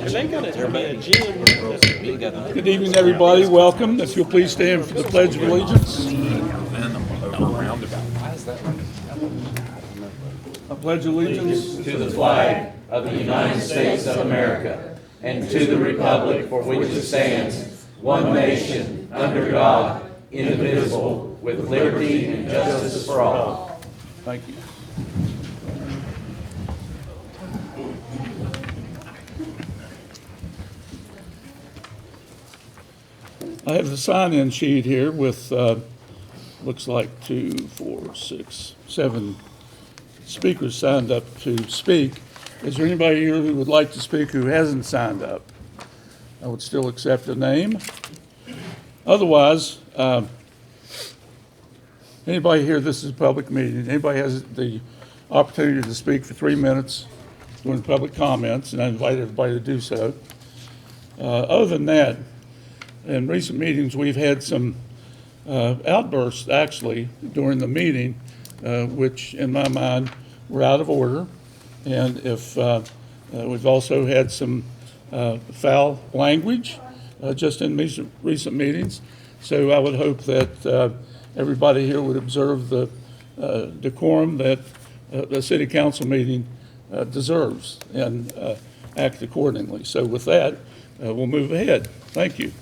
Good evening, everybody. Welcome. If you'll please stand for the Pledge of Allegiance. I pledge allegiance to the flag of the United States of America and to the republic for which it stands, one nation, under God, indivisible, with liberty and justice for all. Thank you. I have the sign-in sheet here with, looks like 2, 4, 6, 7 speakers signed up to speak. Is there anybody here who would like to speak who hasn't signed up? I would still accept a name. Otherwise, anybody here, this is a public meeting, anybody has the opportunity to speak for 3 minutes during public comments, and I invite everybody to do so. Other than that, in recent meetings, we've had some outbursts, actually, during the meeting, which, in my mind, were out of order. And if we've also had some foul language just in recent meetings. So I would hope that everybody here would observe the decorum that the city council meeting deserves and act accordingly. So with that, we'll move ahead. Thank you.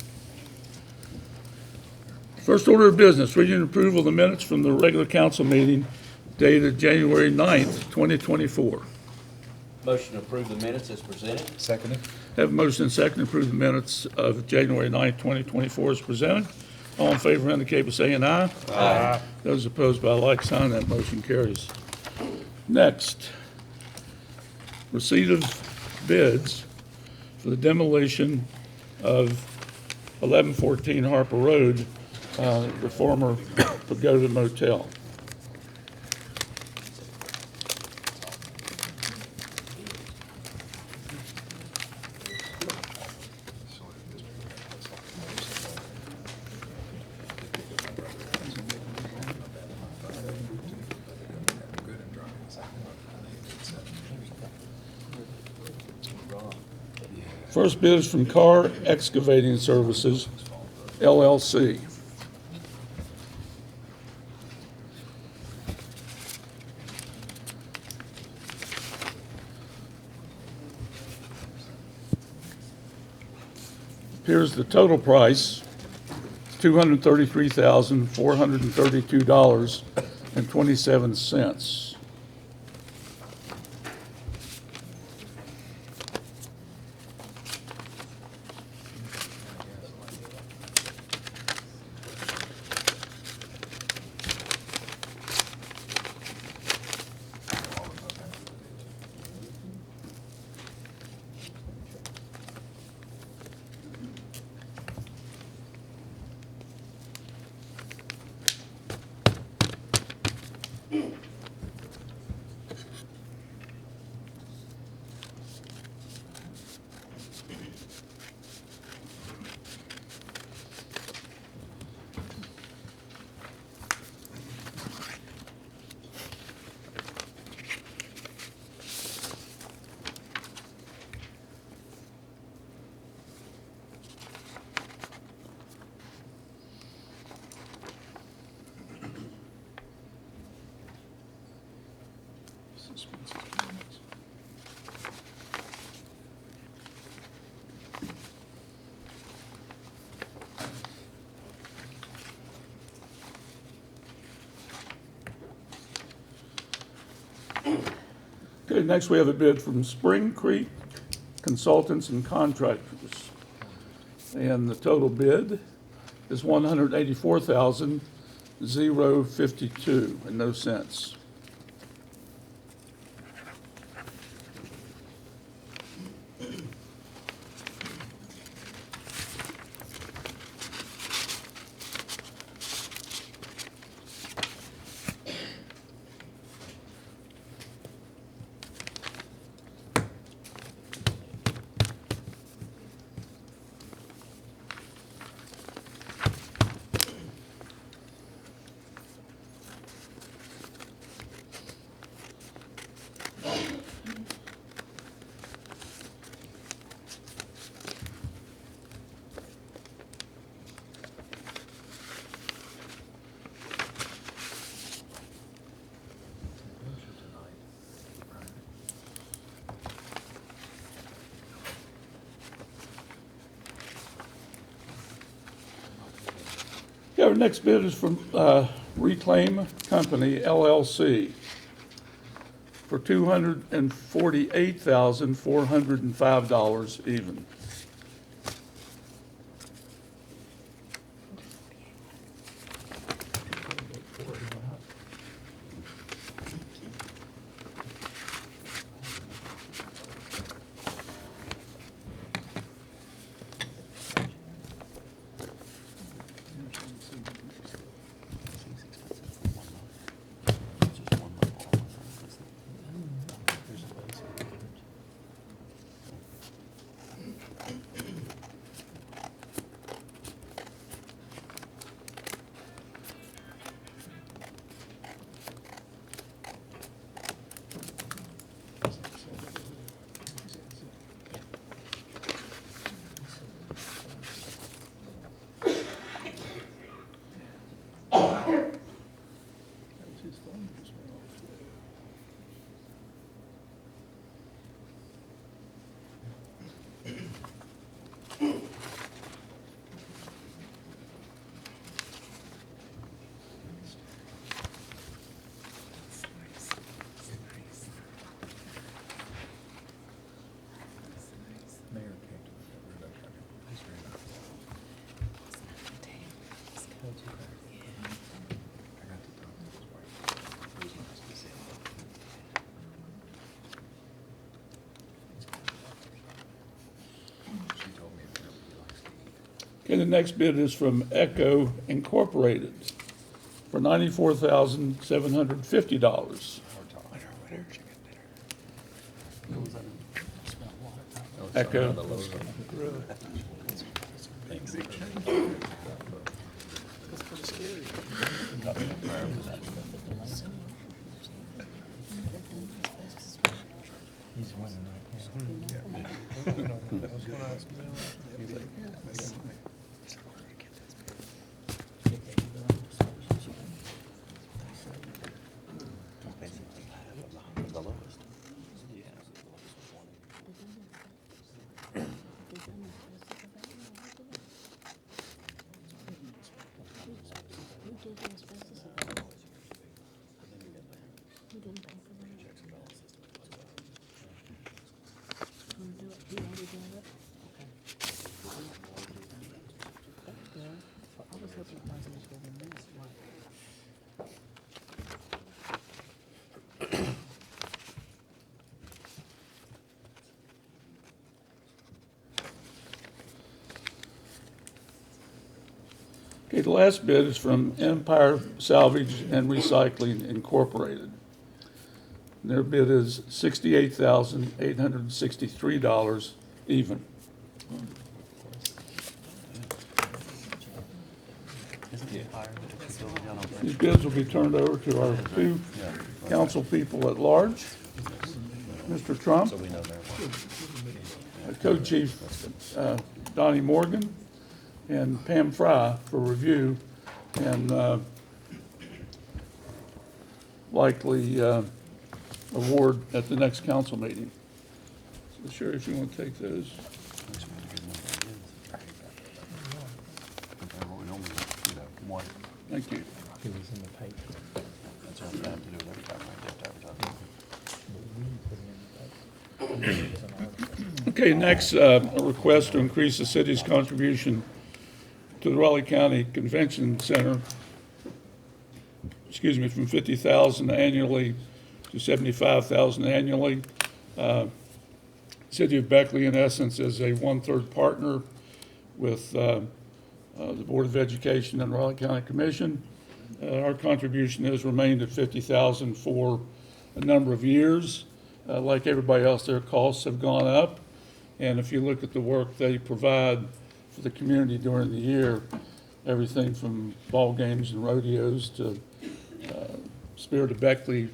First order of business, reading and approval of the minutes from the regular council meeting dated January 9th, 2024. Motion to approve the minutes as presented. Seconded. Have a motion and second to approve the minutes of January 9th, 2024 as presented. All in favor indicate by saying aye. Aye. Those opposed by a like sign, that motion carries. Next, receipt of bids for the demolition of 1114 Harper Road, the former Pagoda Motel. First bid is from Carr Excavating Services, LLC. Here's the total price, $233,432.27. Okay, next we have a bid from Spring Creek Consultants and Contractors. And the total bid is $184,052 and no cents. our next bid is from Reclaim Company LLC for $248,405 even. Okay, the next bid is from Echo Incorporated for $94,750. Echo. Okay, the last bid is from Empire Salvage and Recycling Incorporated. Their bid is $68,863 even. These bids will be turned over to our two council people at large, Mr. Trump, Co-Chief Donnie Morgan, and Pam Fry for review and likely award at the next council meeting. So Sherry, if you want to take those. Thank you. It was in the paper. That's what I'm trying to do every time I get to advertise. Okay, next, a request to increase the city's contribution to the Raleigh County Convention Center, from $50,000 annually to $75,000 annually. City of Beckley, in essence, is a one-third partner with the Board of Education and Raleigh County Commission. Our contribution has remained at $50,000 for a number of years. Like everybody else, their costs have gone up. And if you look at the work they provide for the community during the year, everything from ball games and rodeos to Spirit of Beckley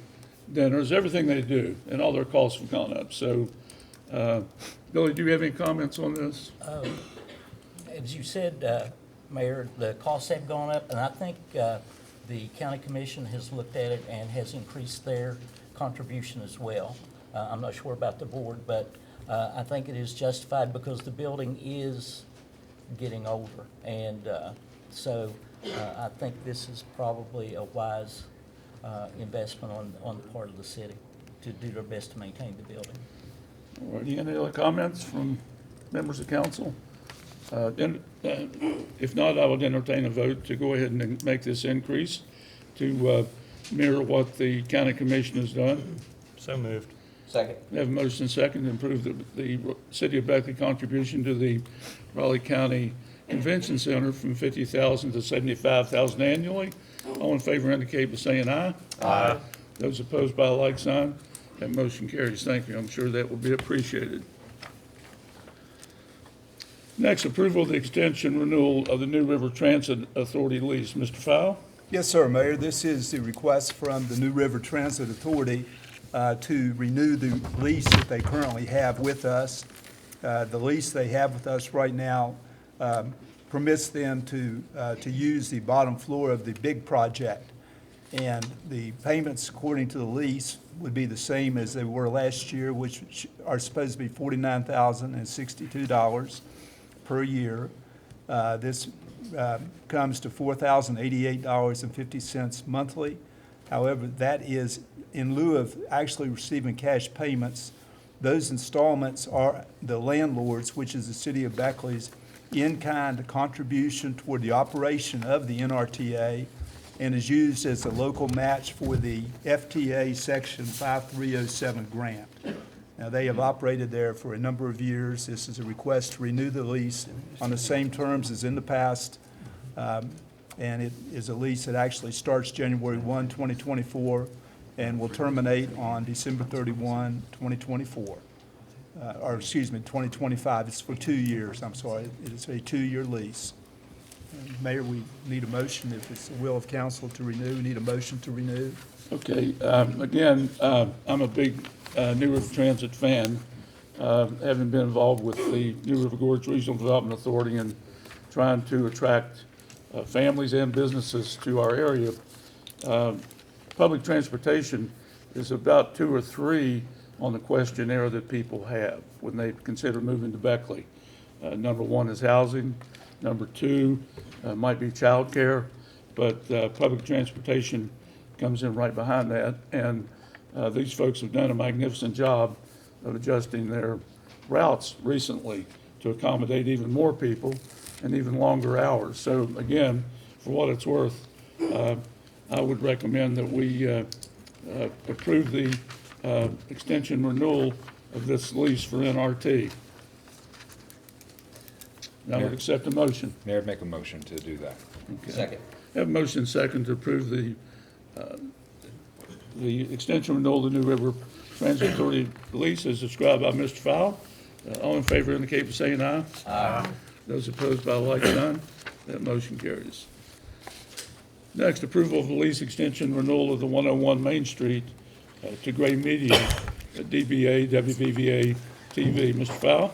dinners, everything they do, and all their costs have gone up. So, Billy, do you have any comments on this? As you said, Mayor, the costs have gone up, and I think the county commission has looked at it and has increased their contribution as well. I'm not sure about the board, but I think it is justified because the building is getting older. And so I think this is probably a wise investment on the part of the city to do their best to maintain the building. All right, any other comments from members of council? If not, I would entertain a vote to go ahead and make this increase to mirror what the county commission has done. So moved. Second. We have a motion and second to improve the city of Beckley contribution to the Raleigh County Convention Center from $50,000 to $75,000 annually. All in favor indicate by saying aye. Aye. Those opposed by a like sign. That motion carries. Thank you. I'm sure that will be appreciated. Next, approval of the extension renewal of the New River Transit Authority lease. Mr. Fowle? Yes, sir, Mayor. This is the request from the New River Transit Authority to renew the lease that they currently have with us. The lease they have with us right now permits them to use the bottom floor of the big project. And the payments, according to the lease, would be the same as they were last year, which are supposed to be $49,062 per year. This comes to $4,088.50 monthly. However, that is in lieu of actually receiving cash payments. Those installments are the landlord's, which is the city of Beckley's, in-kind contribution toward the operation of the NRTA, and is used as a local match for the FTA Section 5307 grant. Now, they have operated there for a number of years. This is a request to renew the lease on the same terms as in the past. And it is a lease that actually starts January 1, 2024, and will terminate on December 31, 2024. Or excuse me, 2025. It's for 2 years, I'm sorry. It is a 2-year lease. And Mayor, we need a motion. If it's the will of council to renew, we need a motion to renew. Okay, again, I'm a big New River Transit fan, having been involved with the New River Gorge Regional Development Authority and trying to attract families and businesses to our area. Public transportation is about 2 or 3 on the questionnaire that people have when they consider moving to Beckley. Number 1 is housing. Number 2 might be childcare, but public transportation comes in right behind that. And these folks have done a magnificent job of adjusting their routes recently to accommodate even more people and even longer hours. So again, for what it's worth, I would recommend that we approve the extension renewal of this lease for NRT. I would accept a motion. Mayor, make a motion to do that. Okay. Second. Have a motion and second to approve the extension renewal of the New River Transit Authority lease as described by Mr. Fowle. All in favor indicate by saying aye. Aye. Those opposed by a like sign. That motion carries. Next, approval of the lease extension renewal of the 101 Main Street to Gray Media, DBA, WVVA TV. Mr. Fowle?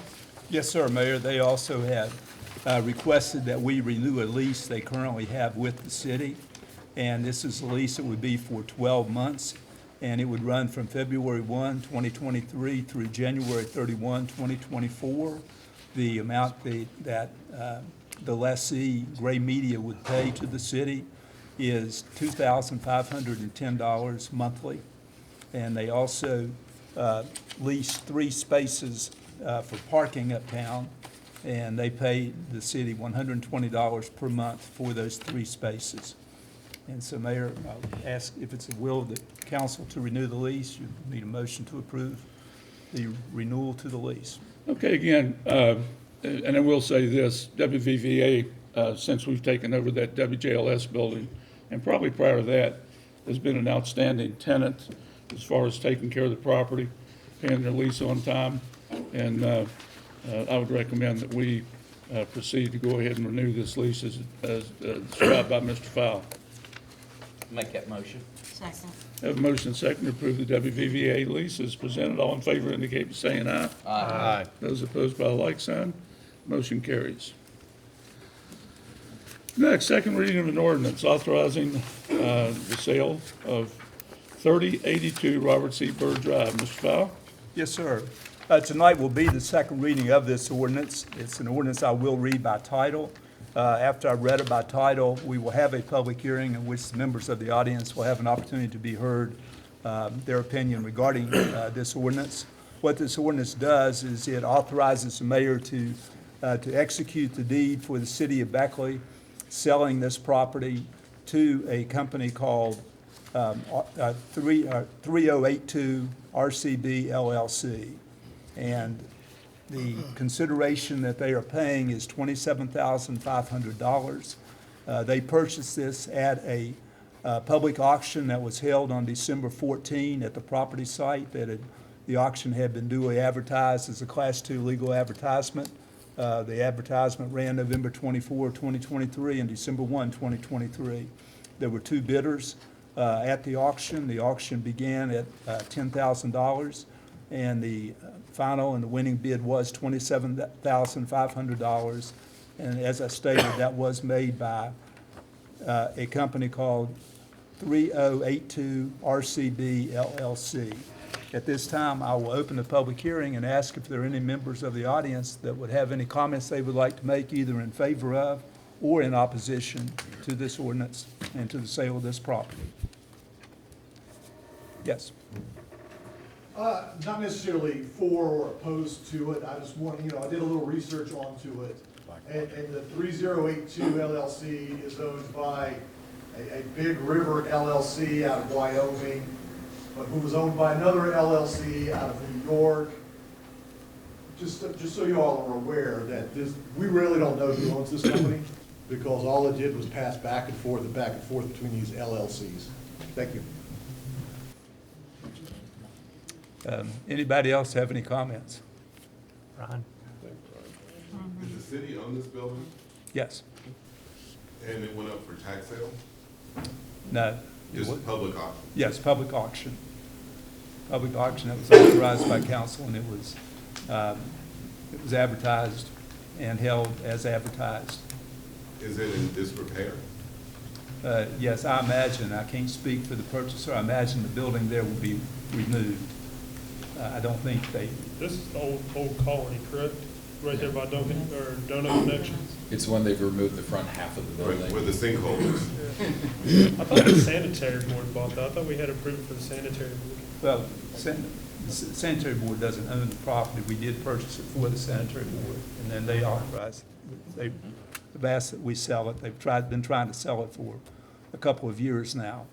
Yes, sir, Mayor. They also have requested that we renew a lease they currently have with the city. And this is a lease that would be for 12 months, and it would run from February 1, 2023 through January 31, 2024. The amount that the lessee, Gray Media, would pay to the city is $2,510 monthly. And they also lease 3 spaces for parking uptown, and they pay the city $120 per month for those 3 spaces. And so, Mayor, I'll ask if it's the will of the council to renew the lease. You need a motion to approve the renewal to the lease. Okay, again, and I will say this, WVVA, since we've taken over that WJLS building, and probably prior to that, has been an outstanding tenant as far as taking care of the property, paying their lease on time. And I would recommend that we proceed to go ahead and renew this lease as described by Mr. Fowle. Make that motion. Second. Have a motion and second to approve the WVVA lease as presented. All in favor indicate by saying aye. Aye. Those opposed by a like sign. Motion carries. Next, second reading of an ordinance authorizing the sale of 3082 Robert C. Byrd Drive. Mr. Fowle? Yes, sir. Tonight will be the second reading of this ordinance. It's an ordinance I will read by title. After I read it by title, we will have a public hearing in which the members of the audience will have an opportunity to be heard, their opinion regarding this ordinance. What this ordinance does is it authorizes the mayor to execute the deed for the city of Beckley, selling this property to a company called 3082 RCB LLC. And the consideration that they are paying is $27,500. They purchased this at a public auction that was held on December 14 at the property site. The auction had been duly advertised as a Class II legal advertisement. The advertisement ran November 24, 2023 and December 1, 2023. There were two bidders at the auction. The auction began at $10,000, and the final and the winning bid was $27,500. And as I stated, that was made by a company called 3082 RCB LLC. At this time, I will open the public hearing and ask if there are any members of the audience that would have any comments they would like to make either in favor of or in opposition to this ordinance and to the sale of this property. Yes. Not necessarily for or opposed to it, I just want, I did a little research onto it. And the 3082 LLC is owned by a Big River LLC out of Wyoming, but who was owned by another LLC out of New York. Just so you all are aware that we really don't know who owns this company, because all it did was pass back and forth between these LLCs. Thank you. Anybody else have any comments? Ron? Did the city own this building Yes. and it went up for tax sale? No. Just a public auction? Yes, public auction. Public auction that was authorized by council, and it was advertised and held as advertised. Is it in disrepair? Yes, I imagine, I can't speak for the purchaser, I imagine the building there will be removed. I don't think they, This is the old colony, correct? Right there by Duncan, or Dono Connections? It's when they've removed the front half of the Where building. the sinkhole is? I thought the sanitary board bought that. I thought we had approval for the sanitary board. well, the sanitary board doesn't own the property. We did purchase it for the sanitary board, and then they authorized, they've asked that we sell it. They've been trying to sell it for a couple of years now,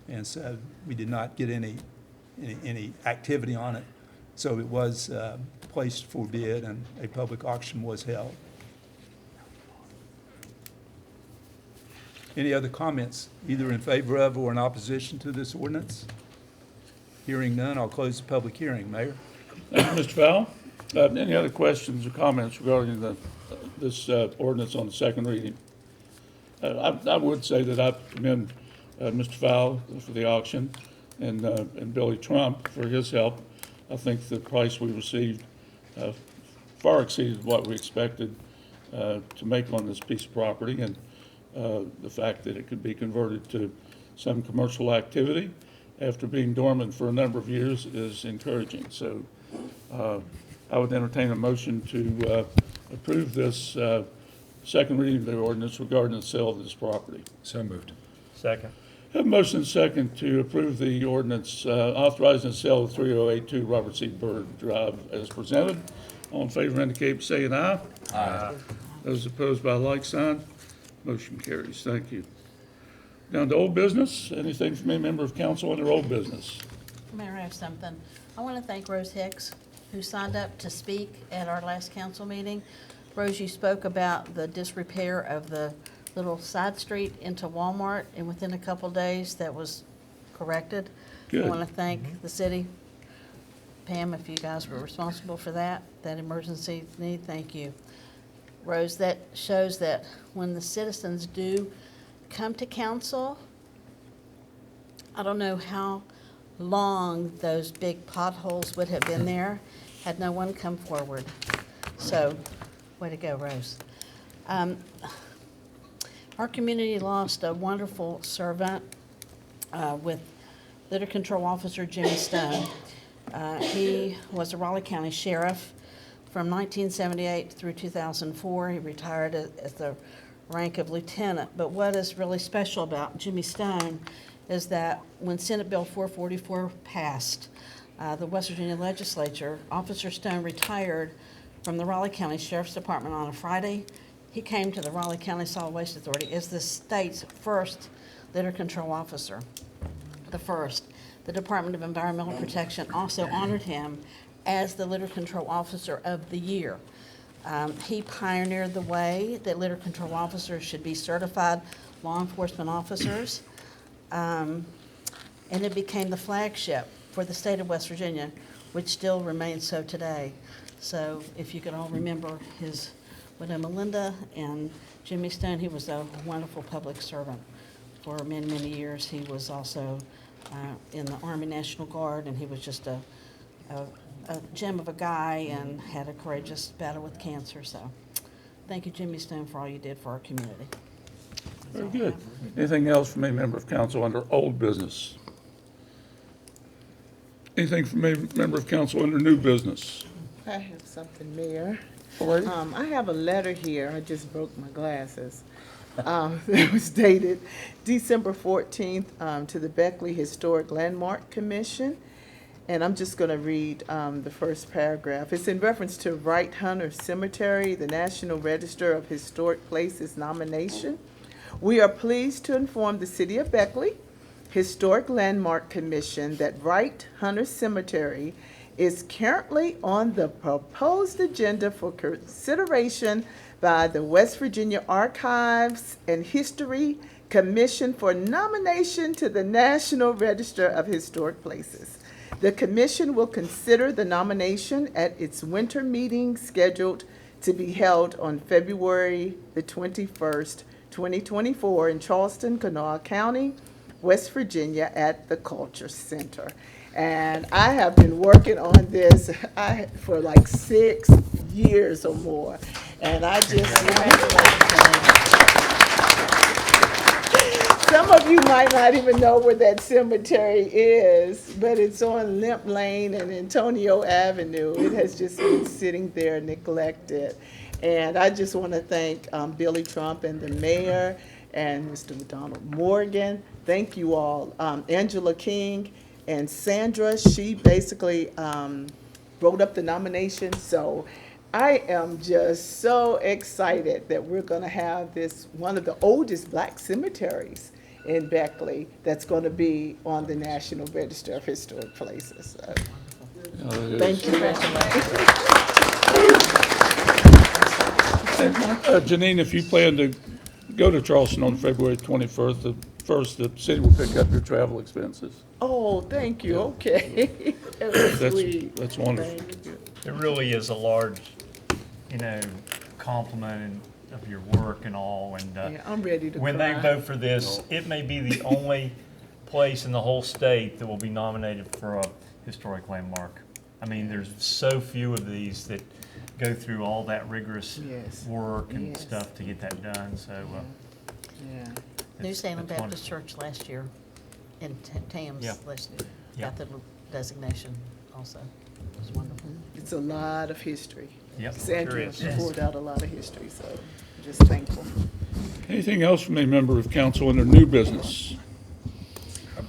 and so we did not get any activity on it. So it was placed for bid, and a public auction was held. Any other comments, either in favor of or in opposition to this ordinance? Hearing none, I'll close the public hearing. Mayor? Thank you, Mr. Fowle. Any other questions or comments regarding this ordinance on the second reading? I would say that I commend Mr. Fowle for the auction and Billy Trump for his help. I think the price we received far exceeded what we expected to make on this piece of property, and the fact that it could be converted to some commercial activity after being dormant for a number of years is encouraging. So I would entertain a motion to approve this second reading of the ordinance regarding the sale of this property. So moved. Second. Have a motion and second to approve the ordinance authorizing the sale of 3082 Robert C. Byrd Drive as presented. All in favor indicate by saying aye. Aye. Those opposed by a like sign. Motion carries. Thank you. Down to old business. Anything from any member of council under old business? Mayor, I have something. I want to thank Rose Hicks, who signed up to speak at our last council meeting. Rose, you spoke about the disrepair of the little side street into Walmart, and within a couple days, that was corrected. Good. I want to thank the city. Pam, if you guys were responsible for that emergency need, thank you. Rose, that shows that when the citizens do come to council, I don't know how long those big potholes would have been there had no one come forward. So, way to go, Rose. Our community lost a wonderful servant with Litter Control Officer Jim Stone. He was a Raleigh County Sheriff from 1978 through 2004. He retired as the rank of lieutenant. But what is really special about Jimmy Stone is that when Senate Bill 444 passed, the West Virginia legislature, Officer Stone retired from the Raleigh County Sheriff's Department on a Friday. He came to the Raleigh County Solid Waste Authority as the state's first litter control officer, the first. The Department of Environmental Protection also honored him as the Litter Control Officer of the Year. He pioneered the way that litter control officers should be certified law enforcement officers, and it became the flagship for the state of West Virginia, which still remains so today. So if you could all remember his widow Melinda and Jimmy Stone, he was a wonderful public servant for many, many years. He was also in the Army National Guard, and he was just a gem of a guy and had a courageous battle with cancer. So thank you, Jimmy Stone, for all you did for our community. Very good. Anything else from a member of council under old business? Anything from a member of council under new business? I have something, Mayor. All right. I have a letter here. I just broke my glasses. It was dated December 14th to the Beckley Historic Landmark Commission. And I'm just going to read the first paragraph. It's in reference to Wright Hunter Cemetery, the National Register of Historic Places nomination. We are pleased to inform the City of Beckley Historic Landmark Commission that Wright Hunter Cemetery is currently on the proposed agenda for consideration by the West Virginia Archives and History Commission for nomination to the National Register of Historic Places. The commission will consider the nomination at its winter meeting scheduled to be held on February the 21st, 2024 in Charleston, Kanawha County, West Virginia at the Culture Center. And I have been working on this for like 6 years or more. And I just, some of you might not even know where that cemetery is, but it's on Limp Lane and Antonio Avenue. It has just been sitting there neglected. And I just want to thank Billy Trump and the mayor and Mr. McDonald Morgan. Thank you all. Angela King and Sandra, she basically wrote up the nomination. So I am just so excited that we're going to have this, one of the oldest black cemeteries in Beckley, that's going to be on the National Register of Historic Places. So, thank you. Janine, if you plan to go to Charleston on February 21st, the city will pick up your travel expenses. Oh, thank you. Okay. That's sweet. That's wonderful. Thank you. It really is a large, compliment of your work and all. And Yeah, I'm ready to when cry. they vote for this, it may be the only place in the whole state that will be nominated for a historic landmark. I mean, there's so few of these that go through all that rigorous Yes. work and Yes. stuff to get that done. So Yeah. New it's Salem Baptist wonderful. Church last year in Tams Yeah. last year Yeah. got the designation also. It was wonderful. It's a lot of history. Yep, sure Sandra is. poured out a lot of history, so I'm just thankful. Anything else from a member of council under new business?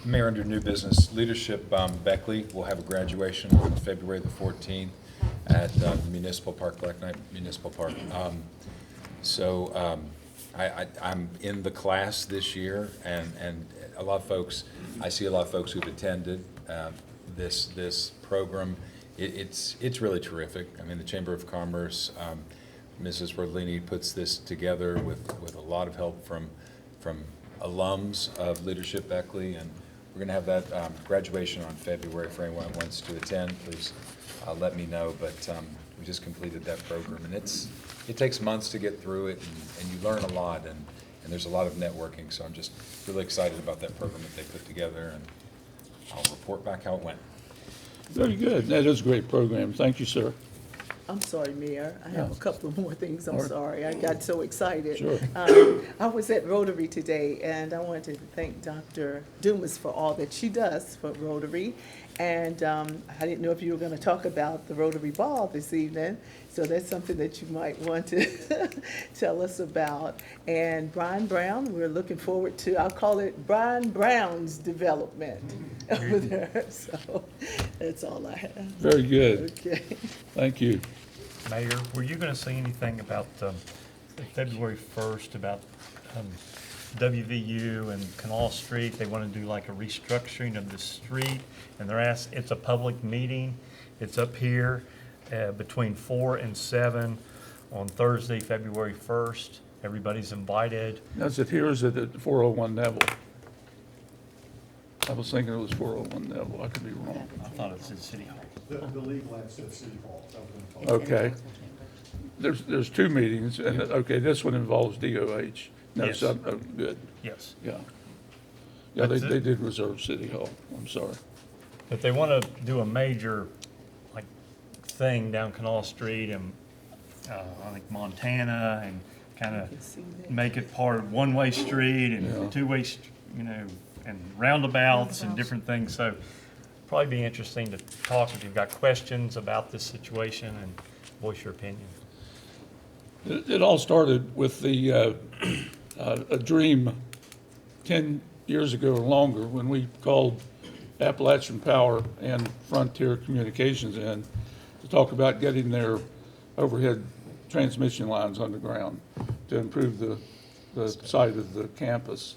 Mayor, under new business, Leadership Beckley will have a graduation on February the 14th at Municipal Park, Black Knight Municipal Park. I'm in the class this year, and a lot of folks, I see a lot of folks who've attended this program. It's really terrific. I mean, the Chamber of Commerce, Mrs. Rodlini puts this together with a lot of help from alums of Leadership Beckley, and we're going to have that graduation on February. For anyone who wants to attend, please let me know. But we just completed that program, and it takes months to get through it, and you learn a lot, and there's a lot of networking. So I'm just really excited about that program that they put together, and I'll report back how it went. Very good. That is a great program. Thank you, sir. I'm sorry, Mayor. I have Yeah. a couple of more things. I'm All right. sorry. I got so excited. Sure. I was at Rotary today, and I wanted to thank Dr. Dumas for all that she does for Rotary. And I didn't know if you were going to talk about the Rotary Ball this evening. So that's something that you might want to tell us about. And Brian Brown, we're looking forward to, I'll call it Brian Brown's development over there. So that's all I have. Very good. Okay. Thank you. Mayor, were you going to say anything about February 1st, about WVU and Canal Street? They want to do like a restructuring of the street, and it's a public meeting. It's up here between 4 and 7 on Thursday, February 1st. Everybody's invited. Now, is it here or is it at 401 Neville? I was thinking it was 401 Neville. I could be wrong. I thought it was in City Hall. The legal ad says City Hall. That would've been fine. Okay. There's two meetings, and, okay, this one involves DOH. No, Yes. oh, good, Yes. yeah. Yeah, But they did reserve City Hall. I'm sorry. But they want to do a major, like, thing down Canal Street and, I think Montana, and kind of make it part of one-way street Yeah. and two-way, and roundabouts and different things. So probably be interesting to talk if you've got questions about this situation and voice your opinion. It all started with a dream 10 years ago or longer when we called Appalachian Power and Frontier Communications in to talk about getting their overhead transmission lines underground to improve the site of the campus.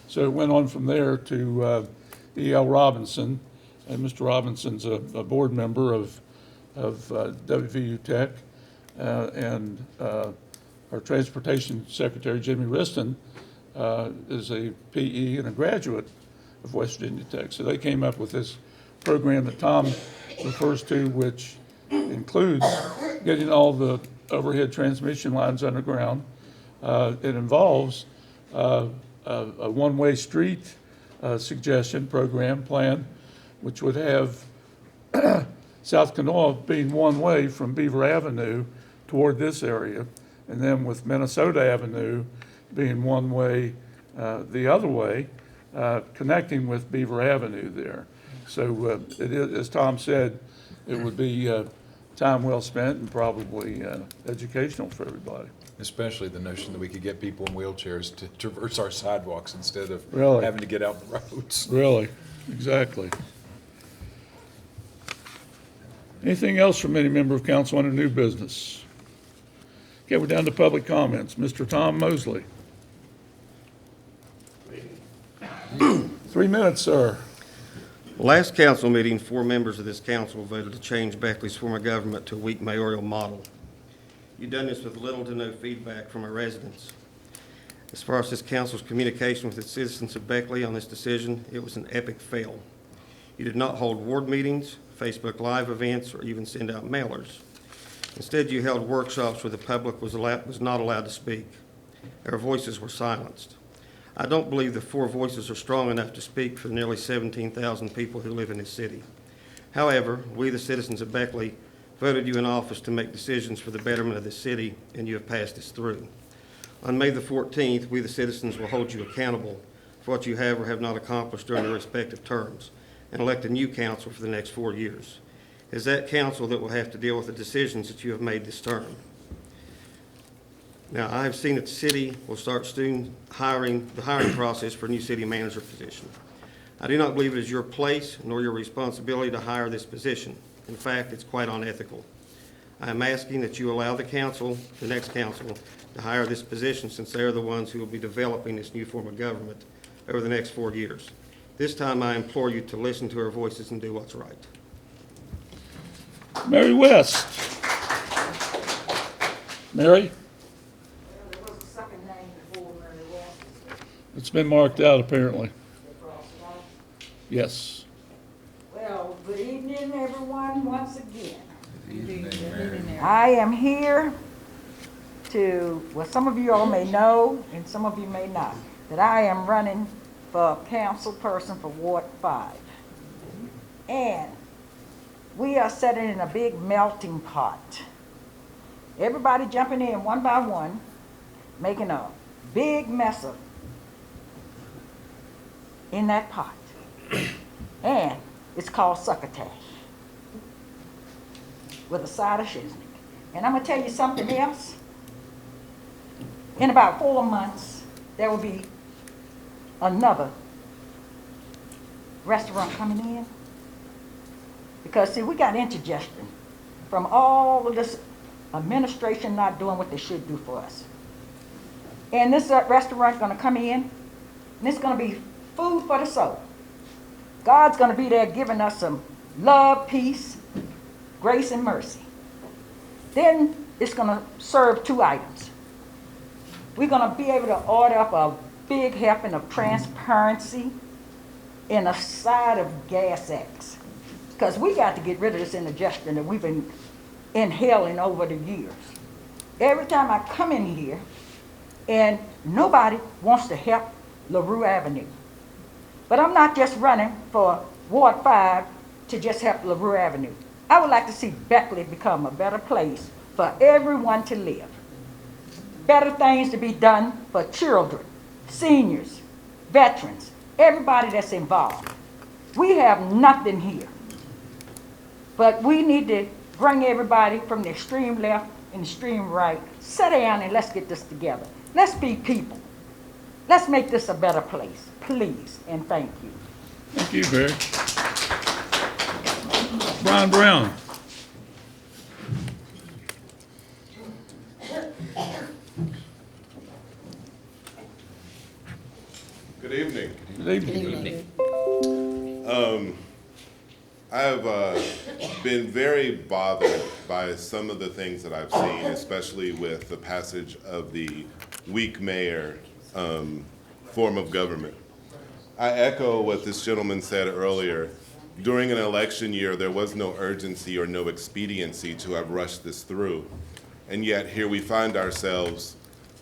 So it went on from there to E.L. Robinson, and Mr. Robinson's a board member of WVU Tech, and our Transportation Secretary, Jimmy Riston, is a PE and a graduate of West Virginia Tech. So they came up with this program that Tom refers to, which includes getting all the overhead transmission lines underground. It involves a one-way street suggestion program plan, which would have South Kanawha being one way from Beaver Avenue toward this area, and then with Minnesota Avenue being one way the other way, connecting with Beaver Avenue there. So it is, as Tom said, it would be time well spent and probably educational for everybody. Especially the notion that we could get people in wheelchairs to traverse our sidewalks instead of Really? having to get out the roads. Really, exactly. Anything else from any member of council under new business? Okay, we're down to public comments. Mr. Tom Mosley. 3 minutes, sir. Last council meeting, 4 members of this council voted to change Beckley's form of government to a weak mayoral model. You've done this with little to no feedback from our residents. As far as this council's communication with its citizens of Beckley on this decision, it was an epic fail. You did not hold ward meetings, Facebook Live events, or even send out mailers. Instead, you held workshops where the public was not allowed to speak. Our voices were silenced. I don't believe the 4 voices are strong enough to speak for the nearly 17,000 people who live in this city. However, we, the citizens of Beckley, voted you in office to make decisions for the betterment of this city, and you have passed this through. On May the 14th, we, the citizens, will hold you accountable for what you have or have not accomplished during your respective terms, and elect a new council for the next 4 years. It is that council that will have to deal with the decisions that you have made this term. Now, I have seen that the city will start soon the hiring process for a new city manager position. I do not believe it is your place nor your responsibility to hire this position. In fact, it's quite unethical. I am asking that you allow the council, the next council, to hire this position since they are the ones who will be developing this new form of government over the next 4 years. This time I implore you to listen to our voices and do what's right. Mary West. Mary? There was a second name before Mary West. It's been marked out apparently. They crossed it off. Yes. Well, good evening, everyone, once again. Good evening, Mary. I am here to, well, some of you all may know, and some of you may not, that I am running for council person for Ward 5. And we are sitting in a big melting pot. Everybody jumping in one by one, making a big mess of in that pot. And it's called succotash with a side of shiznick. And I'm gonna tell you something else. In about 4 months, there will be another restaurant coming in. Because see, we got indigestion from all of this administration not doing what they should do for us. And this restaurant gonna come in, and it's gonna be food for the soul. God's gonna be there giving us some love, peace, grace, and mercy. Then it's gonna serve 2 items. We're gonna be able to order up a big helping of transparency and a side of gas X. Because we got to get rid of this indigestion that we've been inhaling over the years. Every time I come in here, and nobody wants to help LaRue Avenue. But I'm not just running for Ward 5 to just help LaRue Avenue. I would like to see Beckley become a better place for everyone to live. Better things to be done for children, seniors, veterans, everybody that's involved. We have nothing here. But we need to bring everybody from the extreme left and extreme right, sit down and let's get this together. Let's be people. Let's make this a better place, please, and thank you. Thank you, Barry. Brian Brown. Good evening. Good evening. I have been very bothered by some of the things that I've seen, especially with the passage of the weak mayor form of government. I echo what this gentleman said earlier. During an election year, there was no urgency or no expediency to have rushed this through. And yet here we find ourselves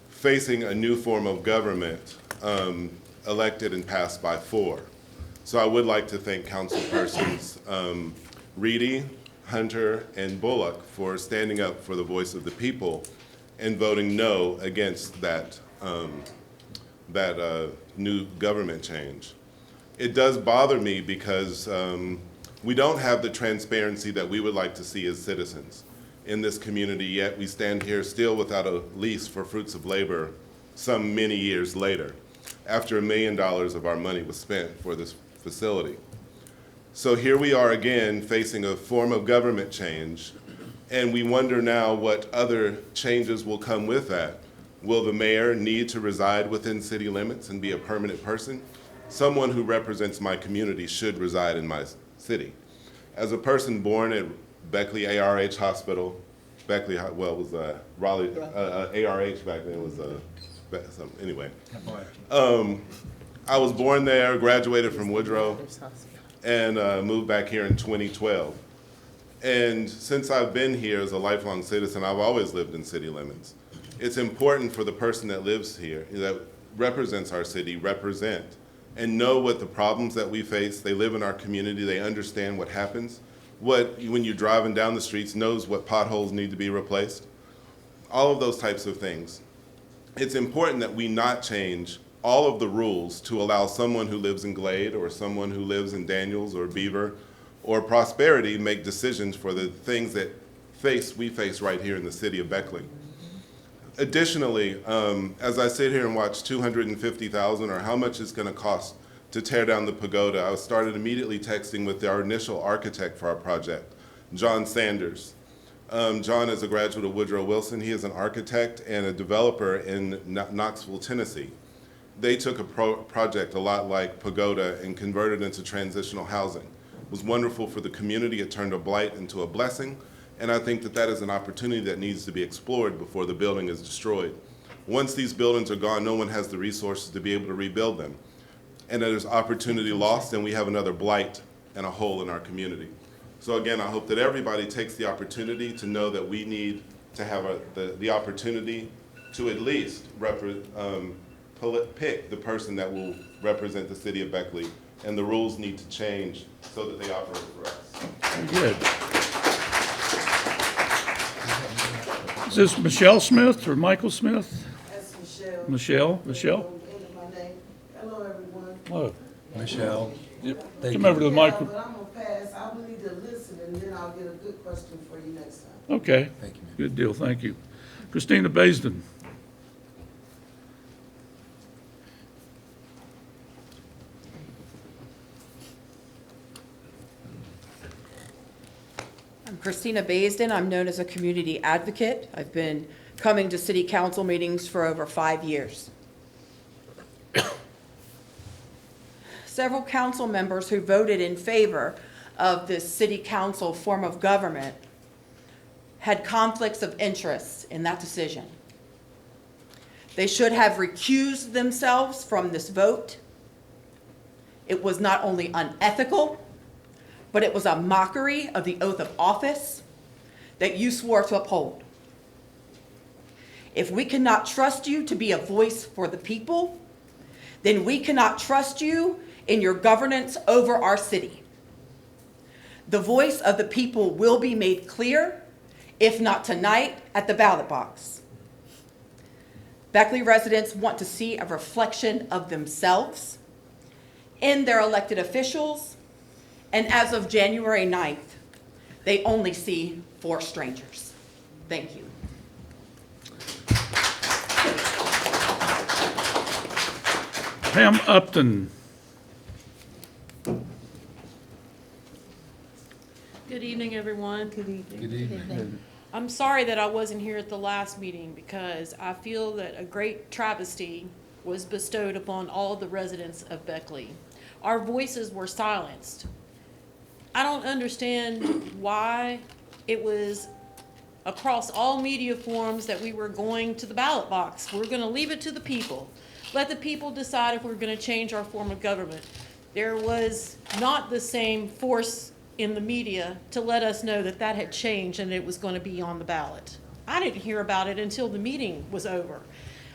facing a new form of government elected and passed by 4. So I would like to thank councilpersons Reedy, Hunter, and Bullock for standing up for the voice of the people and voting no against that new government change. It does bother me because we don't have the transparency that we would like to see as citizens in this community, yet we stand here still without a lease for fruits of labor some many years later, after $1 million of our money was spent for this facility. So here we are again facing a form of government change, and we wonder now what other changes will come with that. Will the mayor need to reside within city limits and be a permanent person? Someone who represents my community should reside in my city. As a person born at Beckley ARH Hospital, Beckley, well, it was Raleigh, ARH back then was anyway. I was born there, graduated from Woodrow, and moved back here in 2012. And since I've been here as a lifelong citizen, I've always lived in city limits. It's important for the person that lives here, that represents our city, represent, and know what the problems that we face. They live in our community, they understand what happens. When you're driving down the streets, knows what potholes need to be replaced. All of those types of things. It's important that we not change all of the rules to allow someone who lives in Glade or someone who lives in Daniels or Beaver or Prosperity make decisions for the things that we face right here in the city of Beckley. Additionally, as I sit here and watch $250,000 or how much it's going to cost to tear down the pagoda, I started immediately texting with our initial architect for our project, John Sanders. John is a graduate of Woodrow Wilson. He is an architect and a developer in Knoxville, Tennessee. They took a project a lot like Pagoda and converted it into transitional housing. It was wonderful for the community. It turned a blight into a blessing. And I think that that is an opportunity that needs to be explored before the building is destroyed. Once these buildings are gone, no one has the resources to be able to rebuild them. And there's opportunity lost, and we have another blight and a hole in our community. So again, I hope that everybody takes the opportunity to know that we need to have the opportunity to at least pick the person that will represent the city of Beckley, and the rules need to change so that they operate for us. Good. Is this Michelle Smith or Michael Smith? That's Michelle. Michelle? My name. Hello, everyone. Hello. Michelle. Yep. Come over to the mic. But I'm gonna pass. I will need to listen, and then I'll get a good question for you next time. Okay. Thank you, Good deal, thank you. Christina Baisden. I'm Christina Baisden. I'm known as a community advocate. I've been coming to city council meetings for over 5 years. Several council members who voted in favor of this city council form of government had conflicts of interest in that decision. They should have recused themselves from this vote. It was not only unethical, but it was a mockery of the oath of office that you swore to uphold. If we cannot trust you to be a voice for the people, then we cannot trust you in your governance over our city. The voice of the people will be made clear, if not tonight, at the ballot box. Beckley residents want to see a reflection of themselves in their elected officials, and as of January 9th, they only see 4 strangers. Thank you. Pam Upton. Good evening, everyone. Good evening. I'm sorry that I wasn't here at the last meeting because I feel that a great travesty was bestowed upon all the residents of Beckley. Our voices were silenced. I don't understand why it was across all media forums that we were going to the ballot box. We're going to leave it to the people. Let the people decide if we're going to change our form of government. There was not the same force in the media to let us know that that had changed and it was going to be on the ballot. I didn't hear about it until the meeting was over.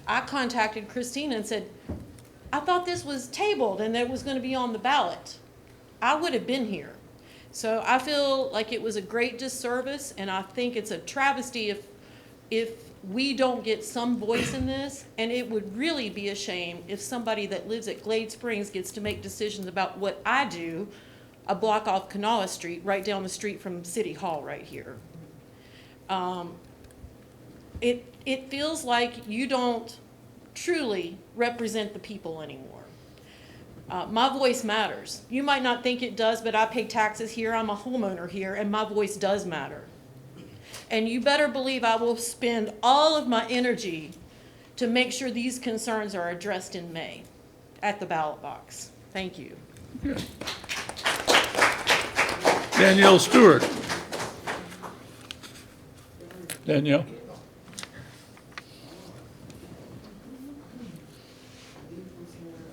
I contacted Christina and said, I thought this was tabled and that it was going to be on the ballot. I would have been here. So I feel like it was a great disservice, and I think it's a travesty if we don't get some voice in this, and it would really be a shame if somebody that lives at Glade Springs gets to make decisions about what I do a block off Kanawha Street, right down the street from City Hall right here. It feels like you don't truly represent the people anymore. My voice matters. You might not think it does, but I pay taxes here, I'm a homeowner here, and my voice does matter. And you better believe I will spend all of my energy to make sure these concerns are addressed in May at the ballot box. Thank you. Okay. Danielle Stewart. Danielle.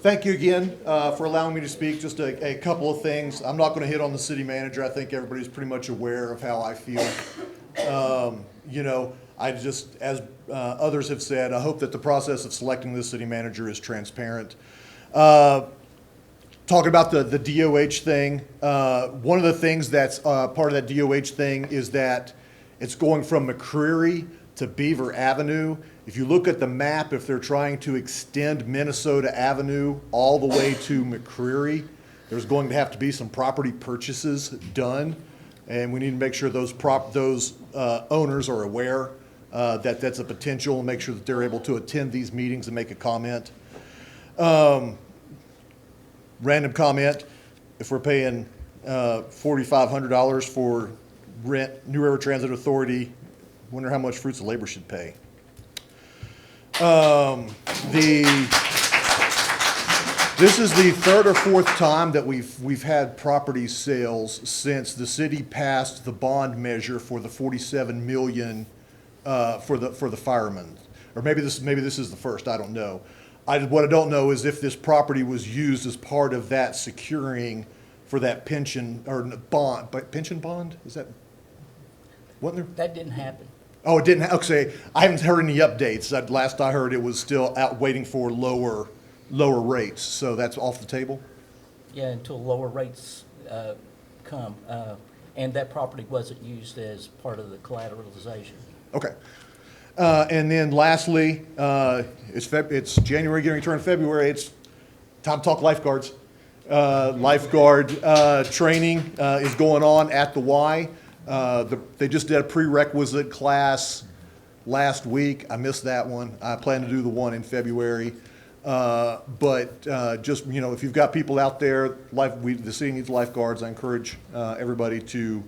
Thank you again for allowing me to speak. Just a couple of things. I'm not going to hit on the city manager. I think everybody's pretty much aware of how I feel. You know, I just, as others have said, I hope that the process of selecting this city manager is transparent. Talking about the DOH thing, one of the things that's part of that DOH thing is that it's going from McCreary to Beaver Avenue. If you look at the map, if they're trying to extend Minnesota Avenue all the way to McCreary, there's going to have to be some property purchases done, and we need to make sure those owners are aware that that's a potential, and make sure that they're able to attend these meetings and make a comment. Random comment, if we're paying $4,500 for rent, New River Transit Authority, wonder how much Fruits of Labor should pay. This is the third or fourth time that we've had property sales since the city passed the bond measure for the $47 million for the firemen, or maybe this is the first. I don't know. What I don't know is if this property was used as part of that securing for that pension or bond. But pension bond, is that? Wasn't there? That didn't happen. Oh, it didn't. Okay, I haven't heard any updates. Last I heard, it was still out waiting for lower rates. So that's off the table. Yeah, until lower rates come, and that property wasn't used as part of the collateralization. Okay. And then lastly, it's January, getting turned February. It's time to talk lifeguards. Lifeguard training is going on at the Y. They just did a prerequisite class last week. I missed that one. I plan to do the one in February. But just, if you've got people out there, the city needs lifeguards. I encourage everybody to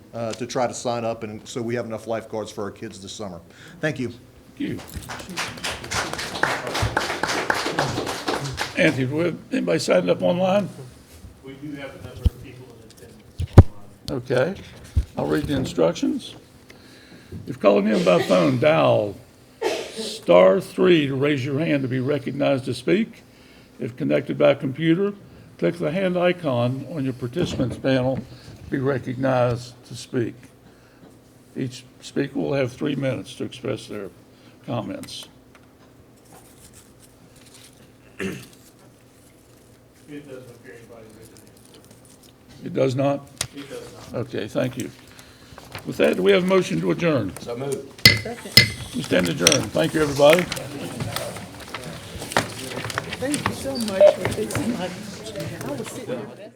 try to sign up, and so we have enough lifeguards for our kids this summer. Thank you. Thank you. Anthony, do we have anybody signed up online? We do have a number of people in attendance online. Okay. I'll read the instructions. If calling in by phone, dial *3 to raise your hand to be recognized to speak. If connected by computer, click the hand icon on your participants panel to be recognized to speak. Each speaker will have 3 minutes to express their comments. It doesn't appear anybody raised their hand. It does not? It does not. Okay, thank you. With that, do we have a motion to adjourn? So moved. We stand adjourned. Thank you, everybody. Thank you so much for fixing my, I was sitting there.